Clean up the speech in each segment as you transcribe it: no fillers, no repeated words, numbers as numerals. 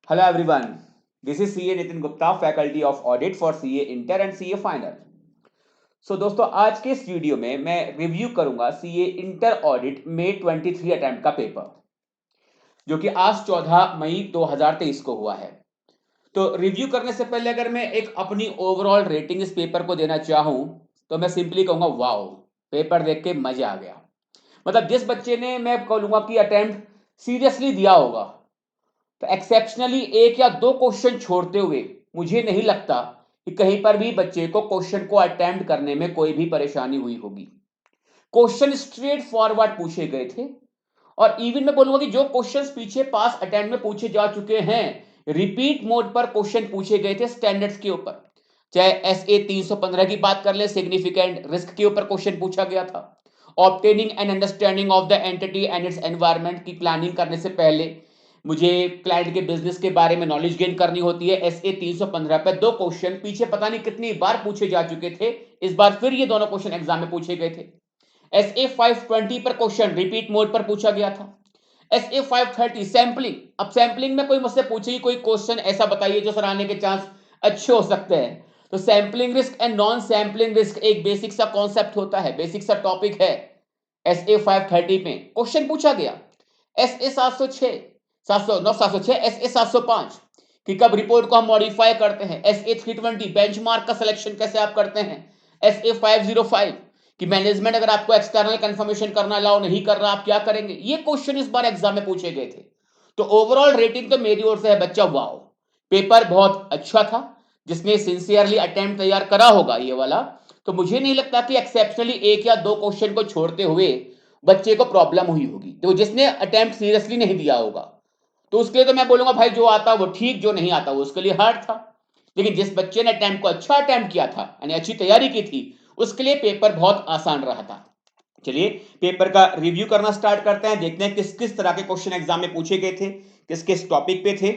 Hello everyone, this is CA Nitin Gupta, Faculty of Audit for CA Inter and CA Final. दोस्तों आज के इस video में मैं रिव्यू करूंगा CA इंटर ऑडिट में 23 अटेम्प्ट का पेपर जो कि आज 14 मई 2023 को हुआ है। तो रिव्यू करने से पहले अगर मैं एक अपनी ओवरऑल रेटिंग इस पेपर को देना चाहूं तो मैं सिंपली कहूंगा वाओ, पेपर देख के मजा आ गया। मतलब जिस बच्चे ने, मैं कहूंगा कि अटेम्प्ट सीरियसली दिया होगा, तो एक्सेप्शनली एक या दो क्वेश्चन छोड़ते हुए मुझे नहीं लगता कि कहीं पर भी बच्चे को क्वेश्चन को अटेम्प्ट करने में कोई भी परेशानी हुई होगी। क्वेश्चन स्ट्रेट फॉरवर्ड पूछे गए थे और इवन मैं बोलूंगा कि जो क्वेश्चंस पीछे पास अटेम्प्ट में पूछे जा चुके हैं, रिपीट मोड पर क्वेश्चन पूछे गए थे स्टैंडर्ड्स के ऊपर। चाहे SA 315 की बात कर ले, सिग्निफिकेंट रिस्क के ऊपर क्वेश्चन पूछा गया था। Obtaining and understanding of the entity and it's environment की प्लानिंग करने से पहले मुझे क्लाइंट के बिजनेस के बारे में नॉलेज गेन करनी होती है। SA 315 पे दो क्वेश्चन पीछे पता नहीं कितनी बार पूछे जा चुके थे, इस बार फिर ये दोनों क्वेश्चन एग्जाम में पूछे गए थे। SA 520 पर क्वेश्चन रिपीट मोड पर पूछा गया था। SA 530 सैंपलिंग, अब सैंपलिंग में कोई मुझसे पूछे कोई क्वेश्चन ऐसा बताइए जो सर आने के चांस अच्छे हो सकते हैं, तो sampling risk and non sampling risk एक बेसिक सा कॉन्सेप्ट होता है, बेसिक सा टॉपिक है। SA 530 में क्वेश्चन पूछा गया। SA 706 706 SA 705 कि कब रिपोर्ट को हम मॉडिफाई करते हैं। SA 320 बेंचमार्क का सिलेक्शन कैसे आप करते हैं। SA 505 कि मैनेजमेंट अगर आपको एक्सटर्नल कंफर्मेशन करना अलाउ नहीं कर रहा, आप क्या करेंगे। ये क्वेश्चन इस बार एग्जाम में पूछे गए थे। तो ओवरऑल रेटिंग तो मेरी ओर से है बच्चा वाओ, पेपर बहुत अच्छा था। जिसने सिंसियरली अटेम्प्ट तैयार करा होगा ये वाला, तो मुझे नहीं लगता कि एक्सेप्शनली एक या दो क्वेश्चन को छोड़ते हुए बच्चे को प्रॉब्लम हुई होगी। तो जिसने अटेम्प्ट सीरियसली नहीं दिया होगा तो उसके लिए तो मैं बोलूंगा भाई जो आता वो ठीक, जो नहीं आता वो उसके लिए हार्ड था। लेकिन जिस बच्चे ने अटेम्प्ट को अच्छा अटेम्प्ट किया था यानी अच्छी तैयारी की थी, उसके लिए पेपर बहुत आसान रहा था। चलिए पेपर का रिव्यू करना स्टार्ट करते हैं, देखते हैं किस किस तरह के क्वेश्चन एग्जाम में पूछे गए थे, किस किस टॉपिक पे थे।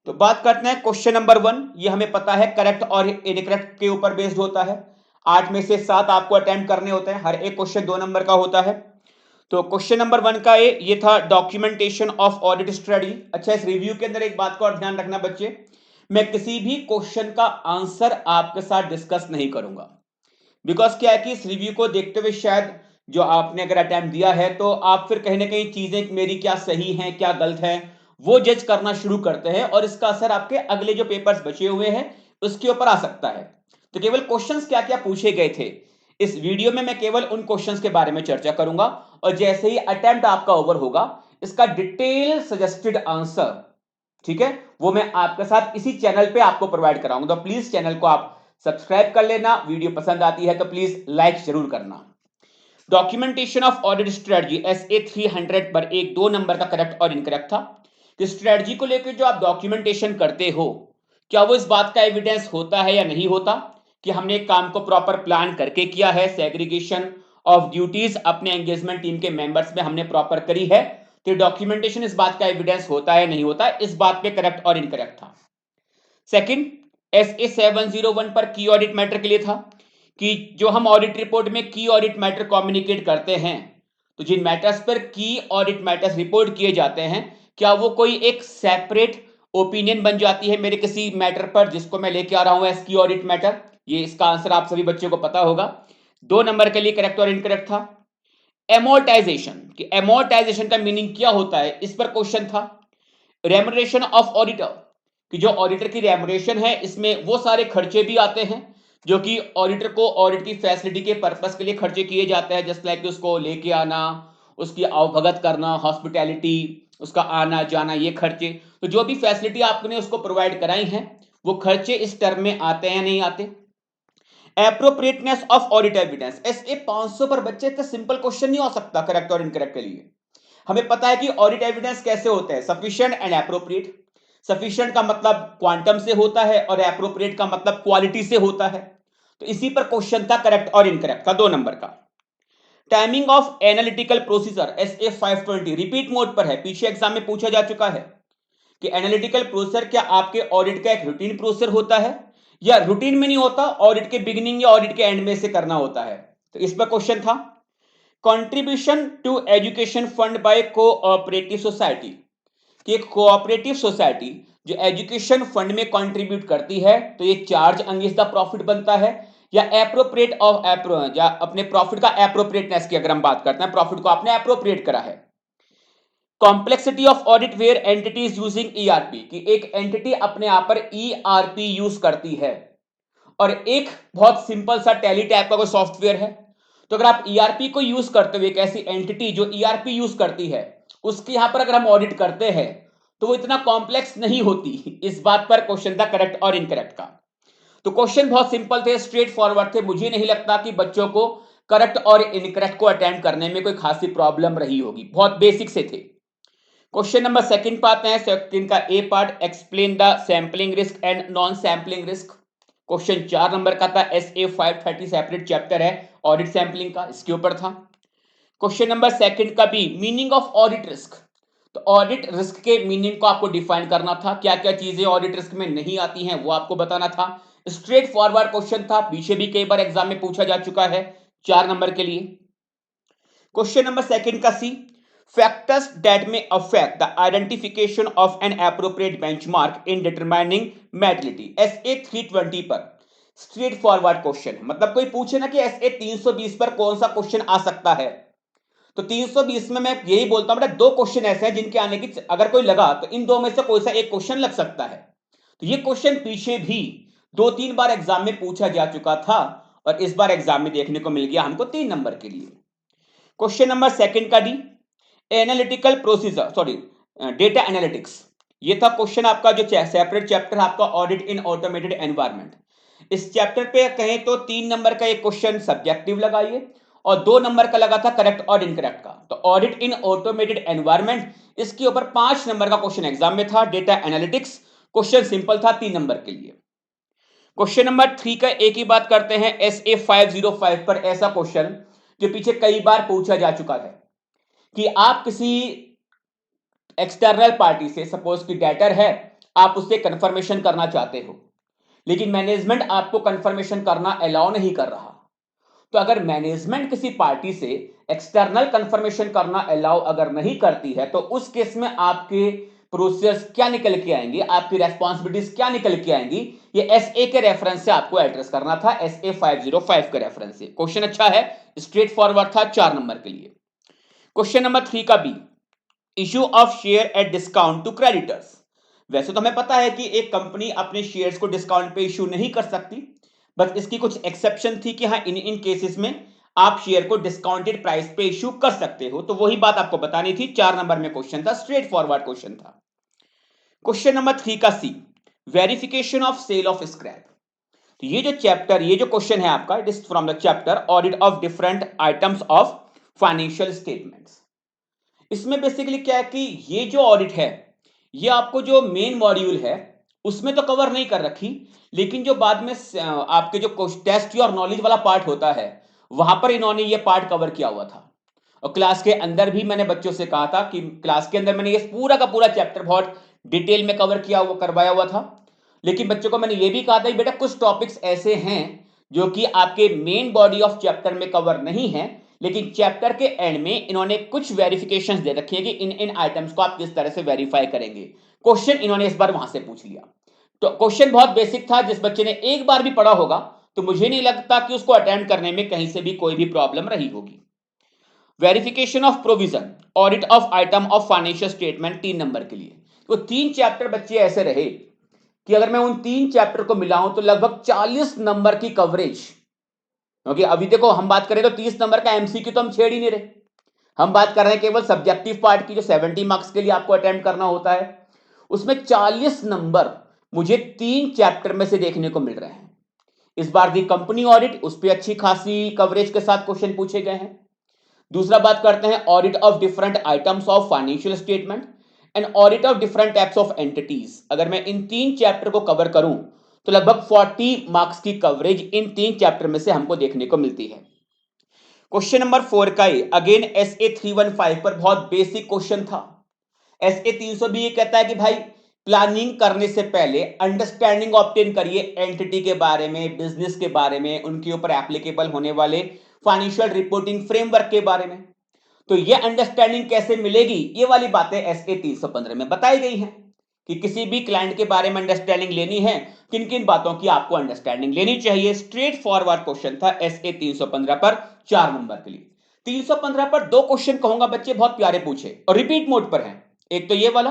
तो बात करते हैं क्वेश्चन नंबर 1। ये हमें पता है करेक्ट और इनकरेक्ट के ऊपर बेस्ड होता है। 8 में से 7 आपको अटेम्प्ट करने होते हैं, हर एक क्वेश्चन 2 नंबर का होता है। तो क्वेश्चन नंबर 1 का ये था डॉक्यूमेंटेशन ऑफ ऑडिट स्ट्रेटजी। अच्छा, इस रिव्यू के अंदर एक बात को और ध्यान रखना बच्चे, मैं किसी भी क्वेश्चन का आंसर आपके साथ डिस्कस नहीं करूंगा। बिकॉज क्या है कि इस रिव्यू को देखते हुए शायद जो आपने अगर अटेम्प्ट दिया है तो आप फिर कहीं ना कहीं चीजें मेरी क्या सही हैं क्या गलत है वो जज करना शुरू करते हैं और इसका असर आपके अगले जो पेपर्स बचे हुए हैं उसके ऊपर आ सकता है। तो केवल क्वेश्चंस क्या क्या पूछे गए थे इस वीडियो में मैं केवल उन क्वेश्चंस के बारे में चर्चा करूंगा, और जैसे ही अटेम्प्ट आपका ओवर होगा इसका डिटेल सजेस्टेड आंसर, ठीक है, वो मैं आपके साथ इसी चैनल पे आपको प्रोवाइड कराऊंगा। तो प्लीज चैनल को आप सब्सक्राइब कर लेना, वीडियो पसंद आती है तो प्लीज लाइक जरूर करना। Documentation of audit strategy SA 300 पर एक 2 नंबर का करेक्ट और इनकरेक्ट था कि स्ट्रेटजी को लेकर जो आप डॉक्यूमेंटेशन करते हो क्या वो इस बात का एविडेंस होता है या नहीं होता कि हमने एक काम को प्रॉपर प्लान करके किया है, सेग्रीगेशन ऑफ ड्यूटीज अपने एंगेजमेंट टीम के मेंबर्स में हमने प्रॉपर करी है। तो डॉक्यूमेंटेशन इस बात का एविडेंस होता है नहीं होता, इस बात पे करेक्ट और इनकरेक्ट था। सेकंड, SA 701 पर की ऑडिट मैटर के लिए था कि जो हम ऑडिट रिपोर्ट में की ऑडिट मैटर कम्युनिकेट करते हैं, तो जिन मैटर्स पर की ऑडिट मैटर्स रिपोर्ट किए जाते हैं क्या वो कोई एक सेपरेट ओपिनियन बन जाती है मेरे किसी मैटर पर जिसको मैं लेके आ रहा हूं एस की ऑडिट मैटर। ये इसका आंसर आप सभी बच्चों को पता होगा। 2 नंबर के लिए करेक्ट और इनकरेक्ट था। एमोर्टाइजेशन, कि एमोर्टाइजेशन का मीनिंग क्या होता है इस पर क्वेश्चन था। रेमुनरेशन ऑफ ऑडिटर, कि जो ऑडिटर की रेमुनरेशन है इसमें वो सारे खर्चे भी आते हैं जो कि ऑडिटर को ऑडिट की फैसिलिटी के पर्पस के लिए खर्चे किए जाते हैं, जस्ट लाइक उसको लेके आना, उसकी आवभगत करना, हॉस्पिटैलिटी, उसका आना जाना, ये खर्चे। तो जो भी फैसिलिटी आपने उसको प्रोवाइड कराई हैं वो खर्चे इस टर्म में आते हैं नहीं आते। Appropriateness of audit evidence, SA 500 पर बच्चे इतना सिंपल क्वेश्चन नहीं हो सकता करेक्ट और इनकरेक्ट के लिए। हमें पता है कि ऑडिट एविडेंस कैसे होते हैं, सफिशिएंट एंड एप्रोप्रिएट। सफिशिएंट का मतलब क्वांटम से होता है और एप्रोप्रिएट का मतलब क्वालिटी से होता है। तो इसी पर क्वेश्चन था करेक्ट और इनकरेक्ट का 2 नंबर का। Timing of analytical procedure SA 520 repeat mode पर है, पीछे एग्जाम में पूछा जा चुका है कि एनालिटिकल प्रोसीजर क्या आपके ऑडिट का एक रूटीन प्रोसीजर होता है या रूटीन में नहीं होता, ऑडिट के बिगिनिंग या ऑडिट के एंड में से करना होता है। तो इस पर क्वेश्चन था। Contribution to education fund by cooperative society, कि एक कोऑपरेटिव सोसाइटी जो एजुकेशन फंड में कंट्रीब्यूट करती है तो ये चार्ज अगेंस्ट द प्रॉफिट बनता है, या एप्रोप्रिएट ऑफ या अपने प्रॉफिट का एप्रोप्रिएटनेस की अगर हम बात करते हैं, प्रॉफिट को आपने एप्रोप्रिएट करा है। Complexity of audit where entity is using ERP, कि एक एंटिटी अपने आप पर ईआरपी यूज करती है, और एक बहुत सिंपल सा टैली टाइप का कोई सॉफ्टवेयर है। तो अगर आप ईआरपी को यूज करते हुए एक ऐसी एंटिटी जो ईआरपी यूज करती है उसके यहां पर अगर हम ऑडिट करते हैं तो वो इतना कॉम्प्लेक्स नहीं होती। इस बात पर क्वेश्चन था करेक्ट और इनकरेक्ट का। तो क्वेश्चन बहुत सिंपल थे, स्ट्रेट फॉरवर्ड थे। मुझे नहीं लगता कि बच्चों को करेक्ट और इनकरेक्ट को अटेम्प्ट करने में कोई खासी प्रॉब्लम रही होगी, बहुत बेसिक से थे। क्वेश्चन नंबर सेकंड पे आते हैं। सेकंड का A part, explain the sampling risk and non sampling risk. Question 4 number का था। SA 530 सेपरेट चैप्टर है ऑडिट सैंपलिंग का, इसके ऊपर था। क्वेश्चन नंबर सेकंड का भी, मीनिंग ऑफ ऑडिट रिस्क। तो ऑडिट रिस्क के मीनिंग को आपको डिफाइन करना था, क्या क्या चीजें ऑडिट रिस्क में नहीं आती हैं वो आपको बताना था। स्ट्रेट फॉरवर्ड क्वेश्चन था, पीछे भी कई बार एग्जाम में पूछा जा चुका है, 4 नंबर के लिए। क्वेश्चन नंबर सेकंड का C, factors that may affect the identification of an appropriate benchmark in determining materiality. SA 320 पर स्ट्रेट फॉरवर्ड क्वेश्चन है, मतलब कोई पूछे ना कि SA 320 पर कौन सा क्वेश्चन आ सकता है, तो 320 में मैं यही बोलता हूं बेटा दो क्वेश्चन ऐसे हैं जिनके आने की अगर कोई लगा तो इन दो में से कोई सा एक क्वेश्चन लग सकता है। तो ये क्वेश्चन पीछे भी 2-3 बार एग्जाम में पूछा जा चुका था और इस बार एग्जाम में देखने को मिल गया हमको 3 नंबर के लिए। क्वेश्चन नंबर सेकंड का D, analytical procedure, sorry data analytics. ये था क्वेश्चन आपका जो सेपरेट चैप्टर है आपका, ऑडिट इन ऑटोमेटेड एनवायरनमेंट। इस चैप्टर पे कहें तो 3 नंबर का एक क्वेश्चन सब्जेक्टिव लगाइए और 2 नंबर का लगा था करेक्ट और इनकरेक्ट का। तो ऑडिट इन ऑटोमेटेड एनवायरनमेंट, इसके ऊपर 5 नंबर का क्वेश्चन एग्जाम में था। डेटा एनालिटिक्स क्वेश्चन सिंपल था 3 नंबर के लिए। क्वेश्चन नंबर 3 का एक ही बात करते हैं। SA 505 पर ऐसा क्वेश्चन जो पीछे कई बार पूछा जा चुका है कि आप किसी एक्सटर्नल पार्टी से, सपोज की डेटर है, आप उससे कंफर्मेशन करना चाहते हो लेकिन मैनेजमेंट आपको कंफर्मेशन करना अलाउ नहीं कर रहा। तो अगर मैनेजमेंट किसी पार्टी से एक्सटर्नल कंफर्मेशन करना अलाउ अगर नहीं करती है तो उस केस में आपके प्रोसेस क्या निकल के आएंगे, आपकी रेस्पॉन्सिबिलिटीज क्या निकल के आएंगी, ये SA के रेफरेंस से आपको एड्रेस करना था। SA 505 के रेफरेंस से क्वेश्चन अच्छा है, स्ट्रेट फॉरवर्ड था 4 नंबर के लिए। क्वेश्चन नंबर 3 का B, issue of share at discount to creditors. वैसे तो हमें पता है कि एक कंपनी अपने शेयर्स को डिस्काउंट पे इश्यू नहीं कर सकती, बस इसकी कुछ एक्सेप्शन थी कि हाँ इन केसेस में आप शेयर को डिस्काउंटेड प्राइस पे इश्यू कर सकते हो। तो वही बात आपको बतानी थी, 4 नंबर में क्वेश्चन था, स्ट्रेट फॉरवर्ड क्वेश्चन था। क्वेश्चन नंबर 3 का C, verification of sale of scrap. तो ये जो चैप्टर, ये जो क्वेश्चन है आपका, it is from the chapter audit of different items of financial statements. इसमें बेसिकली क्या है कि ये जो ऑडिट है ये आपको जो मेन मॉड्यूल है उसमें तो कवर नहीं कर रखी, लेकिन जो बाद में आपके जो टेस्ट और नॉलेज वाला पार्ट होता है वहां पर इन्होंने ये पार्ट कवर किया हुआ था। और क्लास के अंदर भी मैंने बच्चों से कहा था कि क्लास के अंदर मैंने ये पूरा का पूरा चैप्टर बहुत डिटेल में कवर किया हुआ, करवाया हुआ था। लेकिन बच्चों को मैंने ये भी कहा था कि बेटा कुछ टॉपिक्स ऐसे हैं जो कि आपके मेन बॉडी ऑफ चैप्टर में कवर नहीं है, लेकिन चैप्टर के एंड में इन्होंने कुछ वेरिफिकेशंस दे रखी है कि इन इन आइटम्स को आप किस तरह से वेरीफाई करेंगे। क्वेश्चन इन्होंने इस बार वहां से पूछ लिया। तो क्वेश्चन बहुत बेसिक था, जिस बच्चे ने एक बार भी पढ़ा होगा तो मुझे नहीं लगता कि उसको अटेम्प्ट करने में कहीं से भी कोई भी प्रॉब्लम रही होगी। Verification of provision, audit of item of financial statement, 3 number के लिए। तो 3 चैप्टर बच्चे ऐसे रहे कि अगर मैं उन 3 चैप्टर को मिलाऊं तो लगभग 40 नंबर की कवरेज। क्योंकि अभी देखो हम बात करें तो 30 नंबर का MCQ तो हम छेड़ ही नहीं रहे, हम बात कर रहे हैं केवल सब्जेक्टिव पार्ट की जो 70 मार्क्स के लिए आपको अटेम्प्ट करना होता है, उसमें 40 नंबर मुझे 3 चैप्टर में से देखने को मिल रहे हैं। इस बार दी कंपनी ऑडिट, उस पर अच्छी खासी कवरेज के साथ क्वेश्चन पूछे गए हैं। दूसरा बात करते हैं audit of different items of financial statement and audit of different types of entities. अगर मैं इन 3 चैप्टर को कवर करूं तो लगभग 40 मार्क्स की कवरेज इन 3 चैप्टर में से हमको देखने को मिलती है। क्वेश्चन नंबर 4 का अगेन SA 315 पर बहुत बेसिक क्वेश्चन था। SA 300 भी ये कहता है कि भाई प्लानिंग करने से पहले अंडरस्टैंडिंग ऑब्टेन करिए एंटिटी के बारे में, बिजनेस के बारे में, उनके ऊपर एप्लीकेबल होने वाले फाइनेंशियल रिपोर्टिंग फ्रेमवर्क के बारे में। तो ये अंडरस्टैंडिंग कैसे मिलेगी, ये वाली बातें SA 315 में बताई गई हैं। कि किसी भी क्लाइंट के बारे में अंडरस्टैंडिंग लेनी है, किन किन बातों की आपको अंडरस्टैंडिंग लेनी चाहिए। स्ट्रेट फॉरवर्ड क्वेश्चन था एसए 315 पर 4 नंबर के लिए। 315 पर दो क्वेश्चन कहूंगा बच्चे बहुत प्यारे पूछे और रिपीट मोड पर हैं। एक तो ये वाला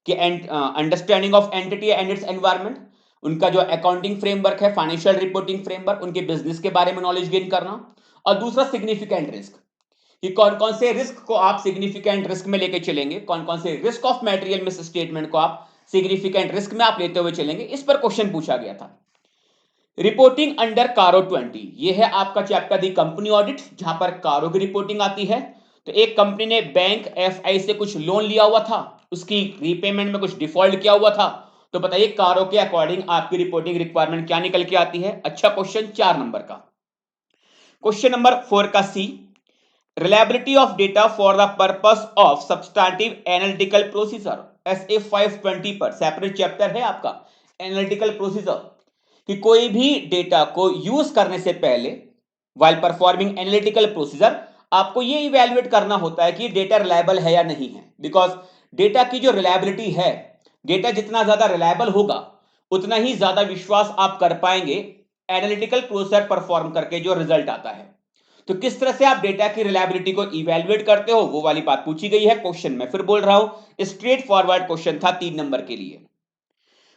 कि understanding of entity and its environment, उनका जो अकाउंटिंग फ्रेमवर्क है, फाइनेंशियल रिपोर्टिंग फ्रेमवर्क, उनके बिजनेस के बारे में नॉलेज गेन करना। और दूसरा सिग्निफिकेंट रिस्क, कि कौन कौन से रिस्क को आप सिग्निफिकेंट रिस्क में लेके चलेंगे, कौन कौन से risk of material miss statement को आप सिग्निफिकेंट रिस्क में आप लेते हुए चलेंगे, इस पर क्वेश्चन पूछा गया था। रिपोर्टिंग अंडर कारो 20, ये है आपका चैप्टर दी कंपनी ऑडिट, जहां पर कारो की रिपोर्टिंग आती है। तो एक कंपनी ने बैंक एफआई से कुछ लोन लिया हुआ था, उसकी रीपेमेंट में कुछ डिफॉल्ट किया हुआ था, तो बताइए कारो के अकॉर्डिंग आपकी रिपोर्टिंग रिक्वायरमेंट क्या निकल के आती है। अच्छा क्वेश्चन 4 नंबर का। क्वेश्चन नंबर 4 का C, reliability of data for the purpose of substantive analytical procedure, SA 520 पर सेपरेट चैप्टर है आपका एनालिटिकल प्रोसीजर, कि कोई भी डेटा को यूज करने से पहले व्हाइल परफॉर्मिंग एनालिटिकल प्रोसीजर आपको ये इवैल्यूएट करना होता है कि डेटा रिलायबल है या नहीं है। बिकॉज डेटा की जो रिलायबिलिटी है, डेटा जितना ज्यादा रिलायबल होगा उतना ही ज्यादा विश्वास आप कर पाएंगे एनालिटिकल प्रोसीजर परफॉर्म करके जो रिजल्ट आता है। तो किस तरह से आप डेटा की रिलायबिलिटी को इवैल्यूएट करते हो, वो वाली बात पूछी गई है क्वेश्चन में। फिर बोल रहा हूं स्ट्रेट फॉरवर्ड क्वेश्चन था 3 नंबर के लिए।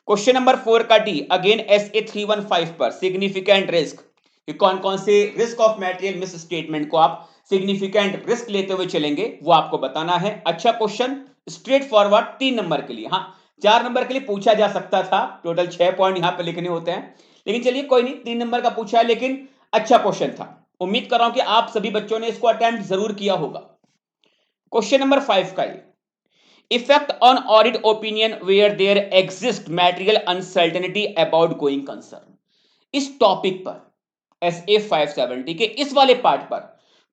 क्वेश्चन नंबर 4 का डी, अगेन एसए 315 पर सिग्निफिकेंट रिस्क, कि कौन कौन से risk of material miss statement को आप सिग्निफिकेंट रिस्क लेते हुए चलेंगे, वो आपको बताना है। अच्छा क्वेश्चन स्ट्रेट फॉरवर्ड 3 नंबर के लिए। हाँ, 4 नंबर के लिए पूछा जा सकता था, टोटल 6 पॉइंट यहां पर लिखने होते हैं, लेकिन चलिए कोई नहीं, 3 नंबर का पूछा है, लेकिन अच्छा क्वेश्चन था। उम्मीद कर रहा हूं कि आप सभी बच्चों ने इसको अटेम्प्ट जरूर किया होगा। क्वेश्चन नंबर 5 का ये, effect on audit opinion where there exist material uncertainty about going concern, इस टॉपिक पर एसए 570 के इस वाले पार्ट पर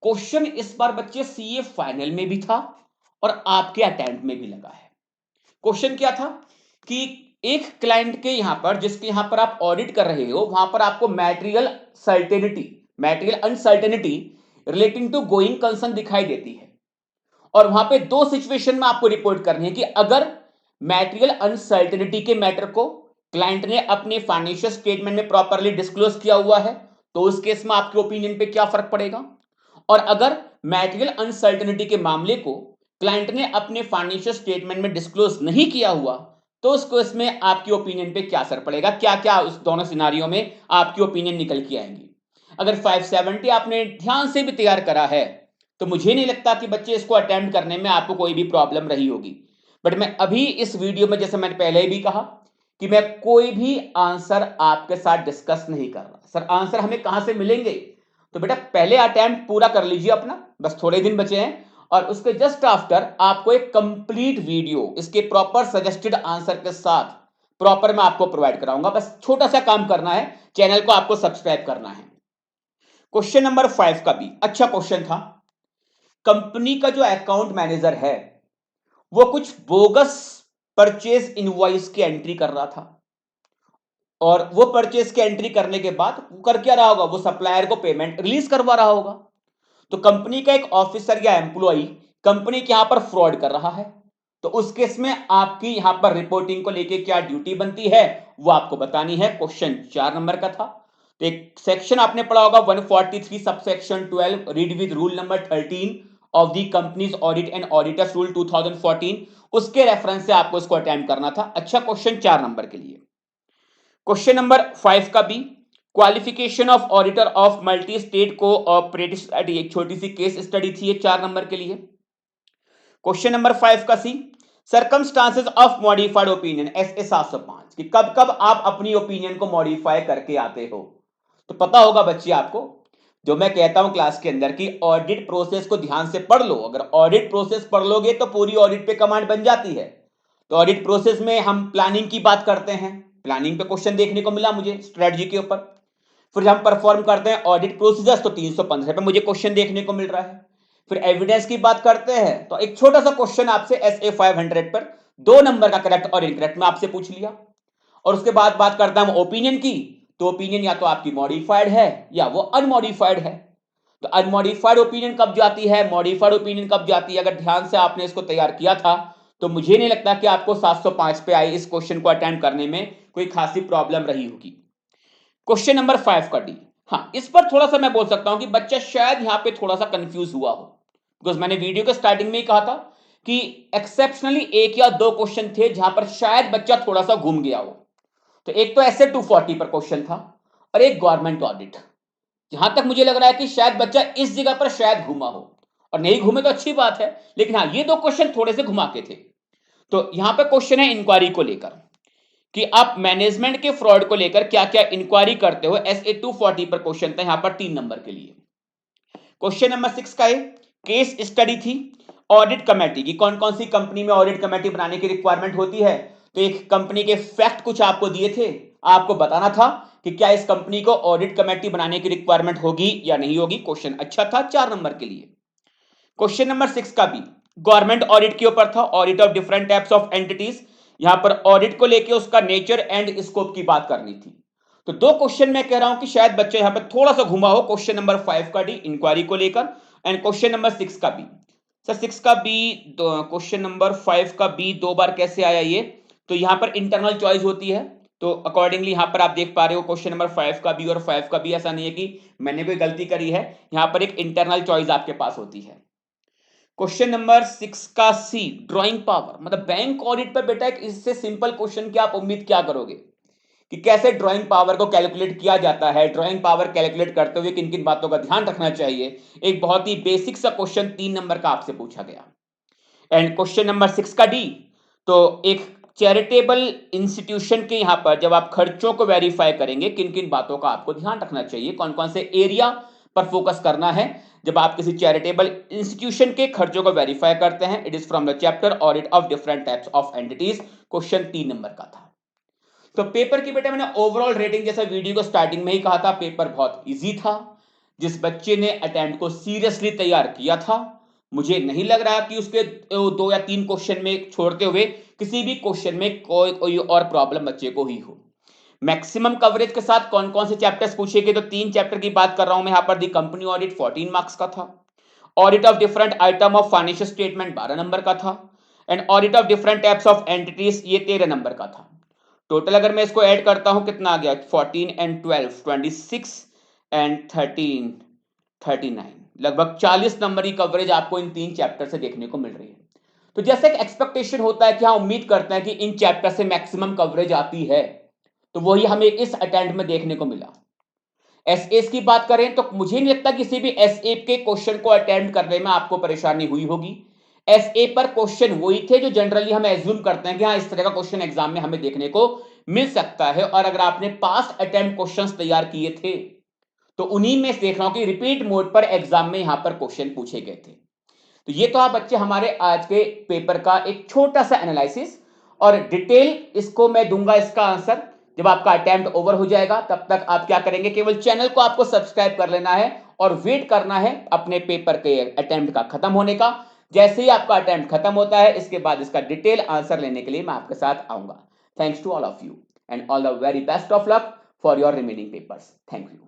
क्वेश्चन इस बार बच्चे सीए फाइनल में भी था और आपके अटेम्प्ट में भी लगा है। क्वेश्चन क्या था कि एक क्लाइंट के यहां पर, जिसके यहां पर आप ऑडिट कर रहे हो, वहां पर आपको material certainty, material uncertainty relating to going concern दिखाई देती है। और वहां पे दो सिचुएशन में आपको रिपोर्ट करनी है कि अगर मैटेरियल अनसर्टेनिटी के मैटर को क्लाइंट ने अपने फाइनेंशियल स्टेटमेंट में प्रॉपरली डिस्क्लोज किया हुआ है, तो उस केस में आपके ओपिनियन पे क्या फर्क पड़ेगा। और अगर मैटेरियल अनसर्टेनिटी के मामले को क्लाइंट ने अपने फाइनेंशियल स्टेटमेंट में डिस्क्लोज नहीं किया हुआ, तो उस केस में आपकी ओपिनियन पे क्या असर पड़ेगा, क्या क्या उस दोनों सिनारियों में आपकी ओपिनियन निकल के आएंगी। अगर 570 आपने ध्यान से भी तैयार करा है, तो मुझे नहीं लगता कि बच्चे इसको अटेम्प्ट करने में आपको कोई भी प्रॉब्लम रही होगी। बट मैं अभी इस वीडियो में, जैसे मैंने पहले भी कहा, कि मैं कोई भी आंसर आपके साथ डिस्कस नहीं कर रहा। सर आंसर हमें कहां से मिलेंगे, तो बेटा पहले अटेम्प्ट पूरा कर लीजिए अपना, बस थोड़े दिन बचे हैं, और उसके जस्ट आफ्टर आपको एक कंप्लीट वीडियो इसके प्रॉपर सजेस्टेड आंसर के साथ प्रॉपर मैं आपको प्रोवाइड कराऊंगा। बस छोटा सा काम करना है, चैनल को आपको सब्सक्राइब करना है। क्वेश्चन नंबर 5 का भी अच्छा क्वेश्चन था। कंपनी का जो अकाउंट मैनेजर है वो कुछ बोगस परचेज इनवॉइस की एंट्री कर रहा था, और वो परचेज की एंट्री करने के बाद वो कर क्या रहा होगा, वो सप्लायर को पेमेंट रिलीज करवा रहा होगा। तो कंपनी का एक ऑफिसर या एम्प्लॉय कंपनी के यहां पर फ्रॉड कर रहा है, तो उस केस में आपकी यहां पर रिपोर्टिंग को लेके क्या ड्यूटी बनती है, वो आपको बतानी है। क्वेश्चन 4 नंबर का था। तो एक सेक्शन आपने पढ़ा होगा 143 subsection 12, read with rule number 13 of the companies audit and auditors rule 2014, उसके रेफरेंस से आपको इसको अटेम्प्ट करना था। अच्छा क्वेश्चन 4 नंबर के लिए। क्वेश्चन नंबर 5 का भी, qualification of auditor of multi state cooperative society, एक छोटी सी केस स्टडी थी ये 4 नंबर के लिए। क्वेश्चन नंबर 5 का C, circumstances of modified opinion, SA 705, कि कब कब आप अपनी ओपिनियन को मॉडिफाई करके आते हो। तो पता होगा बच्चे आपको, जो मैं कहता हूं क्लास के अंदर कि ऑडिट प्रोसेस को ध्यान से पढ़ लो। अगर ऑडिट प्रोसेस पढ़ लोगे तो पूरी ऑडिट पे कमांड बन जाती है। तो ऑडिट प्रोसेस में हम प्लानिंग की बात करते हैं, प्लानिंग पे क्वेश्चन देखने को मिला मुझे स्ट्रेटजी के ऊपर। फिर हम परफॉर्म करते हैं ऑडिट प्रोसीजर्स, तो 315 पे मुझे क्वेश्चन देखने को मिल रहा है। फिर एविडेंस की बात करते हैं, तो एक छोटा सा क्वेश्चन आपसे एसए 500 पर 2 नंबर का करेक्ट और इनकरेक्ट में आपसे पूछ लिया। और उसके बाद बात करता हम ओपिनियन की, तो ओपिनियन या तो आपकी मॉडिफाइड है या वो अनमॉडिफाइड है। तो अनमॉडिफाइड ओपिनियन कब जाती है, मॉडिफाइड ओपिनियन कब जाती है, अगर ध्यान से आपने इसको तैयार किया था तो मुझे नहीं लगता कि आपको 705 पे आई इस क्वेश्चन को अटेम्प्ट करने में कोई खासी प्रॉब्लम रही होगी। क्वेश्चन नंबर 5 का डी, हाँ इस पर थोड़ा सा मैं बोल सकता हूं कि बच्चा शायद यहां पे थोड़ा सा कंफ्यूज हुआ हो, बिकॉज मैंने वीडियो के स्टार्टिंग में ही कहा था कि एक्सेप्शनली एक या दो क्वेश्चन थे जहां पर शायद बच्चा थोड़ा सा घूम गया हो। तो एक तो ऐसे 240 पर क्वेश्चन था और एक गवर्नमेंट ऑडिट। जहां तक मुझे लग रहा है कि शायद बच्चा इस जगह पर शायद घुमा हो, और नहीं घूमे तो अच्छी बात है, लेकिन हाँ ये दो क्वेश्चन थोड़े से घुमा के थे। तो यहां पर क्वेश्चन है इंक्वायरी को लेकर कि आप मैनेजमेंट के फ्रॉड को लेकर क्या क्या इंक्वायरी करते हो। एसए 240 पर क्वेश्चन था यहां पर 3 नंबर के लिए। क्वेश्चन नंबर 6 का केस स्टडी थी ऑडिट कमेटी की, कौन कौन सी कंपनी में ऑडिट कमेटी बनाने की रिक्वायरमेंट होती है। तो एक कंपनी के फैक्ट कुछ आपको दिए थे, आपको बताना था कि क्या इस कंपनी को ऑडिट कमेटी बनाने की रिक्वायरमेंट होगी या नहीं होगी। क्वेश्चन अच्छा था 4 नंबर के लिए। क्वेश्चन नंबर 6 का भी गवर्नमेंट ऑडिट के ऊपर था, audit of different types of entities. यहां पर ऑडिट को लेके उसका नेचर एंड स्कोप की बात करनी थी। तो दो क्वेश्चन मैं कह रहा हूं कि शायद बच्चे यहां पर थोड़ा सा घुमा हो, क्वेश्चन नंबर 5 का डी इंक्वायरी को लेकर, एंड क्वेश्चन नंबर 6 का बी। सर 6 का बी, क्वेश्चन नंबर 5 का बी दो बार कैसे आया ये, तो यहां पर इंटरनल चॉइस होती है, तो अकॉर्डिंगली यहां पर आप देख पा रहे हो क्वेश्चन नंबर 5 का बी और 5 का बी, ऐसा नहीं है कि मैंने कोई गलती करी है, यहां पर एक इंटरनल चॉइस आपके पास होती है। क्वेश्चन नंबर 6 का सी ड्राइंग पावर, मतलब बैंक ऑडिट पर बेटा एक इससे सिंपल क्वेश्चन की आप उम्मीद क्या करोगे कि कैसे ड्राइंग पावर को कैलकुलेट किया जाता है, ड्राइंग पावर कैलकुलेट करते हुए किन किन बातों का ध्यान रखना चाहिए। एक बहुत ही बेसिक सा क्वेश्चन 3 नंबर का आपसे पूछा गया। एंड क्वेश्चन नंबर 6 का डी, तो एक चैरिटेबल इंस्टीट्यूशन के यहां पर जब आप खर्चों को वेरीफाई करेंगे किन किन बातों का आपको ध्यान रखना चाहिए, कौन कौन से एरिया पर फोकस करना है जब आप किसी चैरिटेबल इंस्टीट्यूशन के खर्चों को वेरीफाई करते हैं। It is from the chapter audit of different types of entities, question 3 number का था। तो पेपर की बेटा मैंने ओवरऑल रेटिंग जैसा वीडियो को स्टार्टिंग में ही कहा था, पेपर बहुत इजी था। जिस बच्चे ने अटेम्प्ट को सीरियसली तैयार किया था, मुझे नहीं लग रहा कि उसके 2 या 3 क्वेश्चन में छोड़ते हुए किसी भी क्वेश्चन में कोई और प्रॉब्लम बच्चे को ही हो। मैक्सिमम कवरेज के साथ कौन कौन से चैप्टर्स पूछे गए, तो 3 चैप्टर की बात कर रहा हूं मैं यहां पर। दी कंपनी ऑडिट 14 मार्क्स का था, audit of different item of financial statement 12 number का था, and audit of different types of entities ये 13 नंबर का था। टोटल अगर मैं इसको ऐड करता हूं कितना आ गया, 14 एंड 12 26 एंड 13 39, लगभग 40 नंबर की कवरेज आपको इन 3 चैप्टर से देखने को मिल रही है। तो जैसे एक एक्सपेक्टेशन होता है कि हाँ उम्मीद करते हैं कि इन चैप्टर से मैक्सिमम कवरेज आती है, तो वही हमें इस अटेम्प्ट में देखने को मिला। एसएस की बात करें तो मुझे नहीं लगता किसी भी एसए के क्वेश्चन को अटेम्प्ट करने में आपको परेशानी हुई होगी। एसए पर क्वेश्चन वही थे जो जनरली हम एज्यूम करते हैं कि हाँ इस तरह का क्वेश्चन एग्जाम में हमें देखने को मिल सकता है, और अगर आपने पास्ट अटेम्प्ट क्वेश्चंस तैयार किए थे तो उन्हीं में देख रहा हूं कि रिपीट मोड पर एग्जाम में यहां पर क्वेश्चन पूछे गए थे। तो ये तो आप बच्चे हमारे आज के पेपर का एक छोटा सा एनालिसिस, और डिटेल इसको मैं दूंगा इसका आंसर जब आपका अटेम्प्ट ओवर हो जाएगा। तब तक आप क्या करेंगे, केवल चैनल को आपको सब्सक्राइब कर लेना है और वेट करना है अपने पेपर के अटेम्प्ट का खत्म होने का। जैसे ही आपका अटेम्प्ट खत्म होता है इसके बाद इसका डिटेल आंसर लेने के लिए मैं आपके साथ आऊंगा। Thanks to all of you and all the very best of luck for your remaining papers. Thank you.